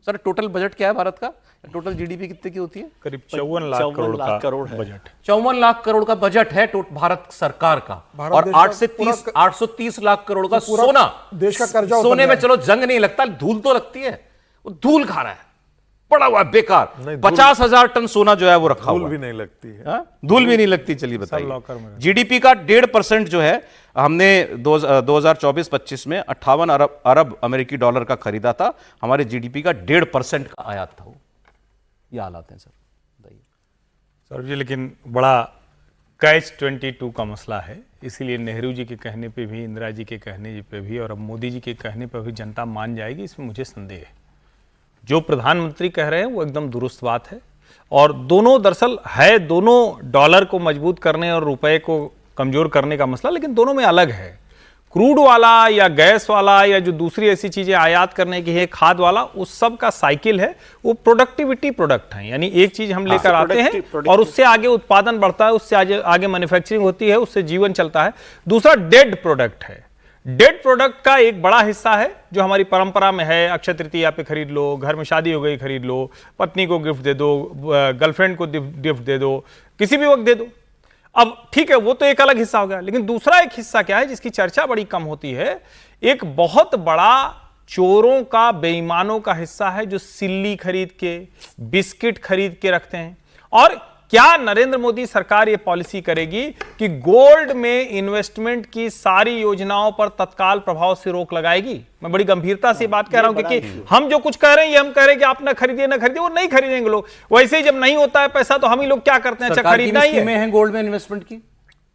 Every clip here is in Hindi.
सर टोटल बजट क्या है भारत का? टोटल जीडीपी कितने की होती है? करीब 54 लाख करोड़ का बजट। 54 लाख करोड़ का बजट है भारत सरकार का, और 830 लाख करोड़ का सोना, देश का कर्जा। सोने में चलो जंग नहीं लगता, धूल तो लगती है, वो धूल खा रहा है, पड़ा हुआ है बेकार। 50,000 टन सोना जो है वो रखा हुआ है, धूल भी नहीं लगती है। धूल भी नहीं लगती। चलिए बताइए, जीडीपी का 1.5% जो है हमने 2024-25 में 58 अरब अमेरिकी डॉलर का खरीदा था, हमारे जीडीपी का 1.5% का आयात था वो। ये हालात हैं सर, बताइए सर जी। लेकिन बड़ा कैच 22 का मसला है, इसीलिए नेहरू जी के कहने पे भी, इंदिरा जी के कहने पे भी और अब मोदी जी के कहने पे भी जनता मान जाएगी, इसमें मुझे संदेह है। जो प्रधानमंत्री कह रहे हैं वो एकदम दुरुस्त बात है, और दोनों दरअसल है, दोनों डॉलर को मजबूत करने और रुपए को कमजोर करने का मसला, लेकिन दोनों में अलग है। क्रूड वाला या गैस वाला या जो दूसरी ऐसी चीजें आयात करने की है, खाद वाला, उस सब का साइकिल है, वो प्रोडक्टिविटी प्रोडक्ट है। यानी एक चीज हम लेकर आते हैं और उससे आगे उत्पादन बढ़ता है, उससे आगे मैन्युफैक्चरिंग होती है, उससे जीवन चलता है। दूसरा डेड प्रोडक्ट है। डेड प्रोडक्ट का एक बड़ा हिस्सा है जो हमारी परंपरा में है, अक्षय तृतीया पे खरीद लो, घर में शादी हो गई खरीद लो, पत्नी को गिफ्ट दे दो, गर्लफ्रेंड को गिफ्ट दे दो, किसी भी वक्त दे दो। अब ठीक है, वो तो एक अलग हिस्सा हो गया, लेकिन दूसरा एक हिस्सा क्या है जिसकी चर्चा बड़ी कम होती है, एक बहुत बड़ा चोरों का, बेईमानों का हिस्सा है जो सिल्ली खरीद के, बिस्किट खरीद के रखते हैं। और क्या नरेंद्र मोदी सरकार यह पॉलिसी करेगी कि गोल्ड में इन्वेस्टमेंट की सारी योजनाओं पर तत्काल प्रभाव से रोक लगाएगी? मैं बड़ी गंभीरता से बात कह रहा हूं, क्योंकि हम जो कुछ कह रहे हैं ये हम कह रहे हैं कि आप ना खरीदिए, वो नहीं खरीदेंगे लोग। वैसे ही जब नहीं होता है पैसा तो हम ही लोग क्या करते हैं, अच्छा खरीदना ही है। गोल्ड में इन्वेस्टमेंट की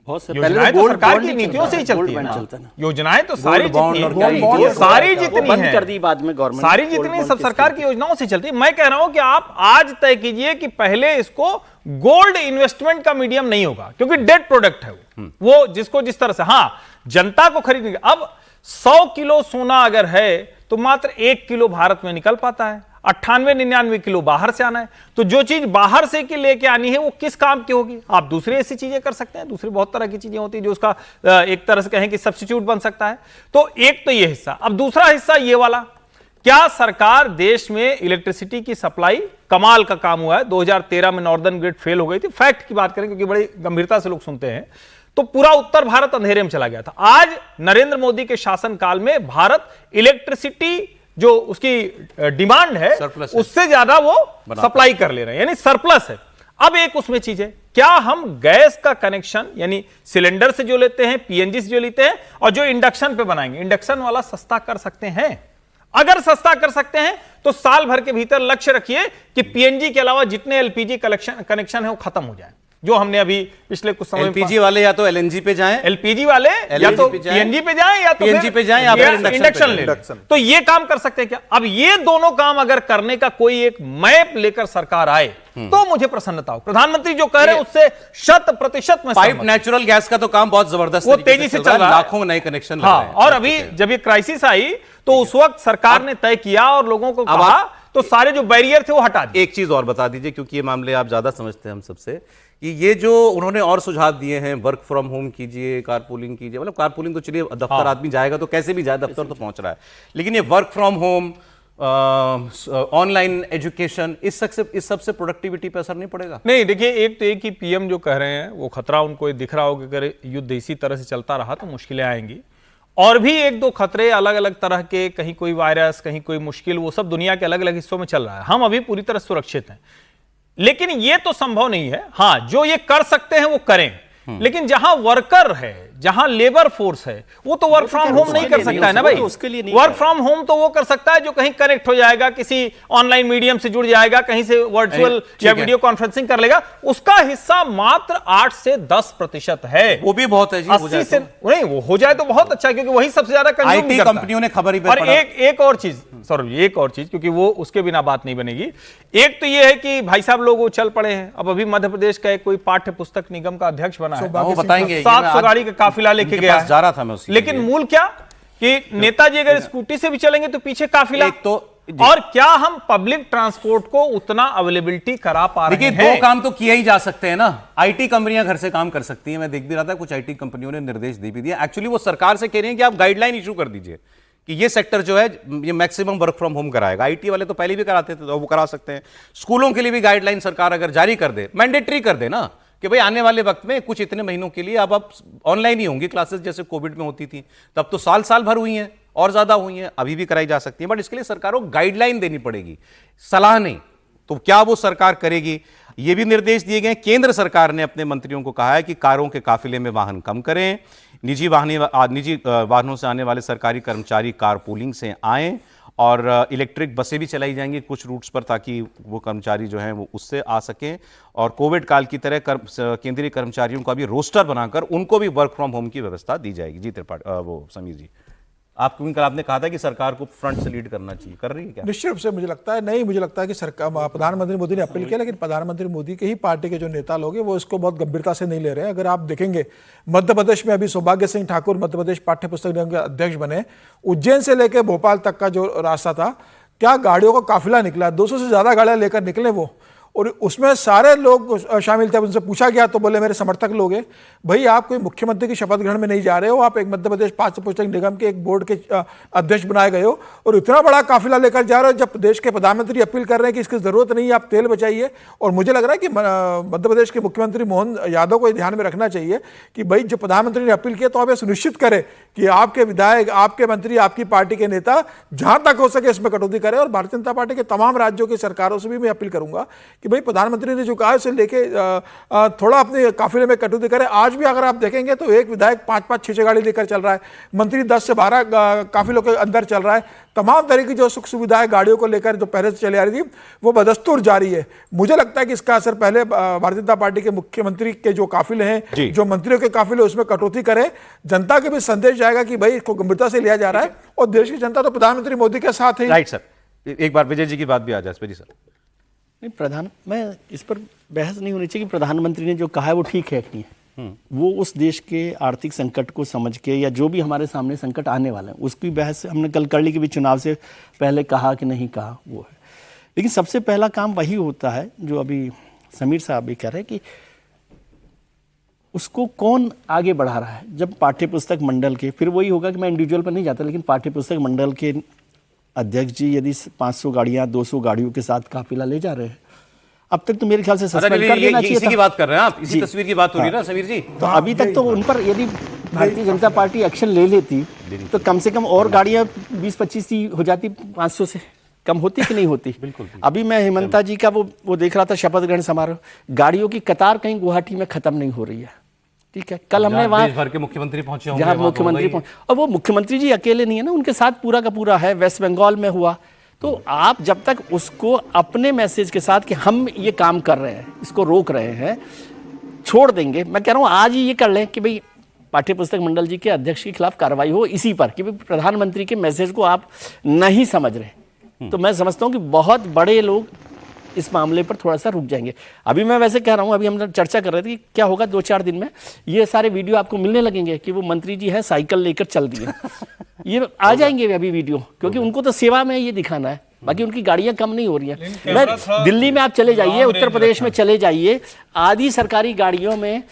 योजनाएं तो सरकार की नीतियों से ही चलती है ना। योजनाएं तो सारी जितनी बंद कर दी बाद में गवर्नमेंट, सारी जितनी सब सरकार की योजनाओं से चलती है। मैं कह रहा हूं कि आप आज तय कीजिए कि पहले इसको गोल्ड इन्वेस्टमेंट का मीडियम नहीं होगा, क्योंकि डेड प्रोडक्ट है वो जिसको जिस तरह से, हाँ जनता को खरीदने। अब 100 किलो सोना अगर है तो मात्र 1 किलो भारत में निकल पाता है, 98-99 किलो बाहर से आना है। तो जो चीज बाहर से की लेके आनी है वो किस काम की होगी? आप दूसरी ऐसी चीजें कर सकते हैं, दूसरी बहुत तरह की चीजें होती है जो उसका एक तरह से कहें कि सब्स्टिट्यूट बन सकता है। तो एक तो ये हिस्सा। अब दूसरा हिस्सा ये वाला, क्या सरकार देश में इलेक्ट्रिसिटी की सप्लाई, कमाल का काम हुआ है, 2013 में नॉर्दर्न ग्रिड फेल हो गई थी, फैक्ट की बात करें क्योंकि बड़ी गंभीरता से लोग सुनते हैं, तो पूरा उत्तर भारत अंधेरे में चला गया था। आज नरेंद्र मोदी के शासनकाल में भारत इलेक्ट्रिसिटी जो उसकी डिमांड है उससे ज्यादा वो सप्लाई कर ले रहे हैं, यानी सरप्लस है। अब एक उसमें चीज है, क्या हम गैस का कनेक्शन यानी सिलेंडर से जो लेते हैं, पीएनजी से जो लेते हैं, और जो इंडक्शन पे बनाएंगे, इंडक्शन वाला सस्ता कर सकते हैं? अगर सस्ता कर सकते हैं तो साल भर के भीतर लक्ष्य रखिए कि पीएनजी के अलावा जितने एलपीजी कनेक्शन है वो खत्म हो जाए। जो हमने अभी पिछले कुछ समय एलपीजी वाले या तो एलएनजी पे जाएं, एलपीजी वाले या तो पीएनजी पे जाएं, या तो पीएनजी पे जाएं, या फिर इंडक्शन ले लें। तो ये काम कर सकते हैं क्या? अब ये दोनों काम अगर करने का कोई एक मैप लेकर सरकार आए तो मुझे प्रसन्नता हो। प्रधानमंत्री जो कह रहे हैं उससे 100% में पाइप नेचुरल गैस का तो काम बहुत जबरदस्त, वो तेजी से चल रहा है, लाखों नए कनेक्शन। हाँ, और अभी जब ये क्राइसिस आई तो उस वक्त सरकार ने तय किया और लोगों को कहा, तो सारे जो बैरियर थे वो हटा दिए। एक चीज और बता दीजिए, क्योंकि ये मामले आप ज्यादा समझते हैं हम सबसे, कि ये जो उन्होंने और सुझाव दिए हैं, वर्क फ्रॉम होम कीजिए, कारपूलिंग कीजिए, मतलब कारपूलिंग तो चलिए दफ्तर आदमी जाएगा तो कैसे भी जाए, दफ्तर तो पहुंच रहा है, लेकिन ये work from home, online education, इस सबसे प्रोडक्टिविटी पे असर नहीं पड़ेगा? नहीं, देखिए, एक तो एक ही पीएम जो कह रहे हैं वो खतरा उनको दिख रहा होगा, अगर युद्ध इसी तरह से चलता रहा तो मुश्किलें आएंगी। और भी एक दो खतरे अलग अलग तरह के, कहीं कोई वायरस, कहीं कोई मुश्किल, वो सब दुनिया के अलग अलग हिस्सों में चल रहा है। हम अभी पूरी तरह सुरक्षित हैं, लेकिन ये तो संभव नहीं है। हाँ, जो ये कर सकते हैं वो करें, लेकिन जहां वर्कर है, जहां लेबर फोर्स है, वो तो वर्क फ्रॉम होम नहीं कर सकता है ना भाई। वर्क फ्रॉम होम तो वो कर सकता है जो कहीं कनेक्ट हो जाएगा, किसी ऑनलाइन मीडियम से जुड़ जाएगा, कहीं से वर्चुअल या वीडियो कॉन्फ्रेंसिंग कर लेगा। उसका हिस्सा मात्र 8 से 10% है। वो भी बहुत है जी, 80 से नहीं, वो हो जाए तो बहुत अच्छा, क्योंकि वही सबसे ज्यादा कंज्यूम करता है। कंपनियों ने खबर ही और एक और चीज सौरभ, एक और चीज, क्योंकि वो उसके बिना बात नहीं बनेगी। एक तो ये है कि भाई साहब लोग वो चल पड़े हैं। अब अभी मध्य प्रदेश का एक कोई पाठ्य पुस्तक निगम का अध्यक्ष बना है, वो बताएंगे, 700 गाड़ी का काफिला लेके गया है, जा रहा था मैं उसके लिए। लेकिन मूल क्या कि नेताजी अगर स्कूटी से भी चलेंगे तो पीछे काफिला। और क्या हम पब्लिक ट्रांसपोर्ट को उतना अवेलेबिलिटी करा पा रहे हैं? देखिए, दो काम तो किए ही जा सकते हैं ना। आईटी कंपनियां घर से काम कर सकती हैं, मैं देख भी रहा था, कुछ आईटी कंपनियों ने निर्देश दे भी दिया। एक्चुअली वो सरकार से कह रही हैं कि आप गाइडलाइन इशू कर दीजिए कि ये सेक्टर जो है ये मैक्सिमम वर्क फ्रॉम होम कराएगा। आईटी वाले तो पहले भी कराते थे, तो वो करा सकते हैं। स्कूलों के लिए भी गाइडलाइन सरकार अगर जारी कर दे, मैंडेटरी कर दे ना, कि भाई आने वाले वक्त में कुछ इतने महीनों के लिए अब ऑनलाइन ही होंगी क्लासेस, जैसे कोविड में होती थी। तब तो साल भर हुई हैं और ज्यादा हुई हैं, अभी भी कराई जा सकती है, बट इसके लिए सरकार को गाइडलाइन देनी पड़ेगी, सलाह नहीं। तो क्या वो सरकार करेगी? ये भी निर्देश दिए गए। केंद्र सरकार ने अपने मंत्रियों को कहा है कि कारों के काफिले में वाहन कम करें, निजी वाहनों से आने वाले सरकारी कर्मचारी कार पूलिंग से आएं, और इलेक्ट्रिक बसें भी चलाई जाएंगी कुछ रूट्स पर, ताकि वो कर्मचारी जो हैं वो उससे आ सकें। और कोविड काल की तरह केंद्रीय कर्मचारियों का भी रोस्टर बनाकर उनको भी वर्क फ्रॉम होम की व्यवस्था दी जाएगी। जी त्रिपाठी, वो समीर जी, आपने कहा था कि सरकार को फ्रंट से लीड करना चाहिए, कर रही है क्या? निश्चित रूप से मुझे लगता है नहीं, मुझे लगता है कि सरकार, प्रधानमंत्री मोदी ने अपील किया, लेकिन प्रधानमंत्री मोदी के ही पार्टी के जो नेता लोग हैं वो इसको बहुत गंभीरता से नहीं ले रहे हैं। अगर आप देखेंगे मध्य प्रदेश में अभी सौभाग्य सिंह ठाकुर मध्य प्रदेश पाठ्य पुस्तक निगम के अध्यक्ष बने, उज्जैन से लेकर भोपाल तक का जो रास्ता था, क्या गाड़ियों का काफिला निकला, 200 से ज्यादा गाड़ियां लेकर निकले वो, और उसमें सारे लोग शामिल थे। उनसे पूछा गया तो बोले मेरे समर्थक लोग हैं। भाई आप कोई मुख्यमंत्री की शपथ ग्रहण में नहीं जा रहे हो, आप एक मध्य प्रदेश पाठ्य पुस्तक निगम के एक बोर्ड के अध्यक्ष बनाए गए हो, और इतना बड़ा काफिला लेकर जा रहे हो, जब प्रदेश के प्रधानमंत्री अपील कर रहे हैं कि इसकी जरूरत नहीं है, आप तेल बचाइए। और मुझे लग रहा है कि मध्य प्रदेश के मुख्यमंत्री मोहन यादव को ध्यान में रखना चाहिए कि भाई जो प्रधानमंत्री ने अपील किया, तो आप यह सुनिश्चित करें कि आपके विधायक, आपके मंत्री, आपकी पार्टी के नेता जहां तक हो सके इसमें कटौती करें। और भारतीय जनता पार्टी के तमाम राज्यों की सरकारों से भी मैं अपील करूंगा कि भाई प्रधानमंत्री ने जो कहा उसे लेके थोड़ा अपने काफिले में कटौती करें। आज भी अगर आप देखेंगे तो एक विधायक 5-5, 6-6 गाड़ी लेकर चल रहा है, मंत्री 10 से 12 काफिलों के अंदर चल रहा है। तमाम तरह की जो सुख सुविधाएं गाड़ियों को लेकर जो पहले से चली आ रही थी वो बदस्तूर जारी है। मुझे लगता है कि इसका असर पहले भारतीय जनता पार्टी के मुख्यमंत्री के जो काफिले हैं, जो मंत्रियों के काफिले, उसमें कटौती करें। जनता के भी संदेश जाएगा कि भाई इसको गंभीरता से लिया जा रहा है, और देश की जनता तो प्रधानमंत्री मोदी के साथ है। राइट सर, एक बार विजय जी की बात भी आ जाए इस पर। जी सर। नहीं, मैं इस पर बहस नहीं होनी चाहिए कि प्रधानमंत्री ने जो कहा है वो ठीक है कि नहीं है। वो उस देश के आर्थिक संकट को समझ के, या जो भी हमारे सामने संकट आने वाले हैं, उसकी बहस हमने कल कर ली कि भी चुनाव से पहले कहा कि नहीं कहा, वो है। लेकिन सबसे पहला काम वही होता है जो अभी समीर साहब भी कह रहे हैं कि उसको कौन आगे बढ़ा रहा है। जब पाठ्य पुस्तक मंडल के, फिर वही होगा कि मैं इंडिविजुअल पर नहीं जाता, लेकिन पाठ्य पुस्तक मंडल के अध्यक्ष जी यदि 500 गाड़ियां 200 गाड़ियों के साथ काफिला ले जा रहे हैं, अब तक तो मेरे ख्याल से सस्पेंड कर देना चाहिए। इसी की बात कर रहे हैं आप, इसी तस्वीर की बात हो रही है ना समीर जी। तो अभी तक तो उन पर यदि भारतीय जनता पार्टी एक्शन ले लेती तो कम से कम और गाड़ियां 20-25 ही हो जाती, 500 से कम होती कि नहीं होती। बिल्कुल। अभी मैं हेमंता जी का वो देख रहा था शपथ ग्रहण समारोह, गाड़ियों की कतार कहीं गुवाहाटी में खत्म नहीं हो रही है। ठीक है, कल हमने वहां भर के मुख्यमंत्री पहुंचे होंगे, जहां मुख्यमंत्री पहुंचे, और वो मुख्यमंत्री जी अकेले नहीं है ना, उनके साथ पूरा का पूरा है। वेस्ट बंगाल में हुआ, तो आप जब तक उसको अपने मैसेज के साथ कि हम ये काम कर रहे हैं, इसको रोक रहे हैं, छोड़ देंगे। मैं कह रहा हूं आज ही ये कर लें कि भाई पाठ्य पुस्तक मंडल जी के अध्यक्ष के खिलाफ कार्रवाई हो इसी पर, कि भाई प्रधानमंत्री के मैसेज को आप नहीं समझ रहे, तो मैं समझता हूं कि बहुत बड़े लोग इस मामले पर थोड़ा सा रुक जाएंगे। अभी मैं वैसे कह रहा हूं, अभी हम चर्चा कर रहे थे कि क्या होगा 2-4 दिन में ये सारे वीडियो आपको मिलने लगेंगे कि वो मंत्री जी हैं साइकिल लेकर चल दिए। ये आ जाएंगे अभी वीडियो, क्योंकि उनको तो सेवा में ये दिखाना है, बाकी उनकी गाड़ियां कम नहीं हो रही हैं। मैं दिल्ली में आप चले जाइए, उत्तर प्रदेश में चले जाइए, आधी सरकारी गाड़ियों में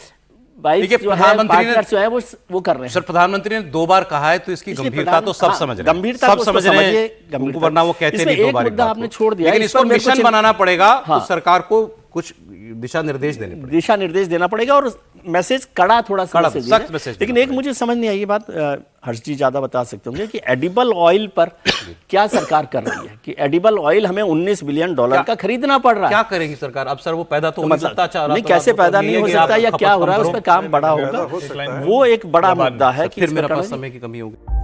बाइक जो है, पार्टनर्स जो है वो कर रहे हैं। सर प्रधानमंत्री ने 2 बार कहा है, तो इसकी गंभीरता तो सब समझ रहे हैं, गंभीरता सब समझ रहे हैं, वरना वो कहते नहीं 2 बार। आपने छोड़ दिया, लेकिन इसको मिशन बनाना पड़ेगा, तो सरकार को कुछ दिशा निर्देश देना पड़ेगा और मैसेज कड़ा, थोड़ा सा सख्त मैसेज। लेकिन एक मुझे समझ नहीं आई ये बात, हर्ष जी ज्यादा बता सकते होंगे कि एडिबल ऑयल पर क्या सरकार कर रही है, कि एडिबल ऑयल हमें $19 बिलियन का खरीदना पड़ रहा है। क्या करेगी सरकार? अब सर वो पैदा तो नहीं सकता, नहीं कैसे पैदा नहीं हो सकता, या क्या हो रहा है, उस पर काम बड़ा होगा, वो एक बड़ा मुद्दा है कि फिर मेरे पास समय की कमी होगी।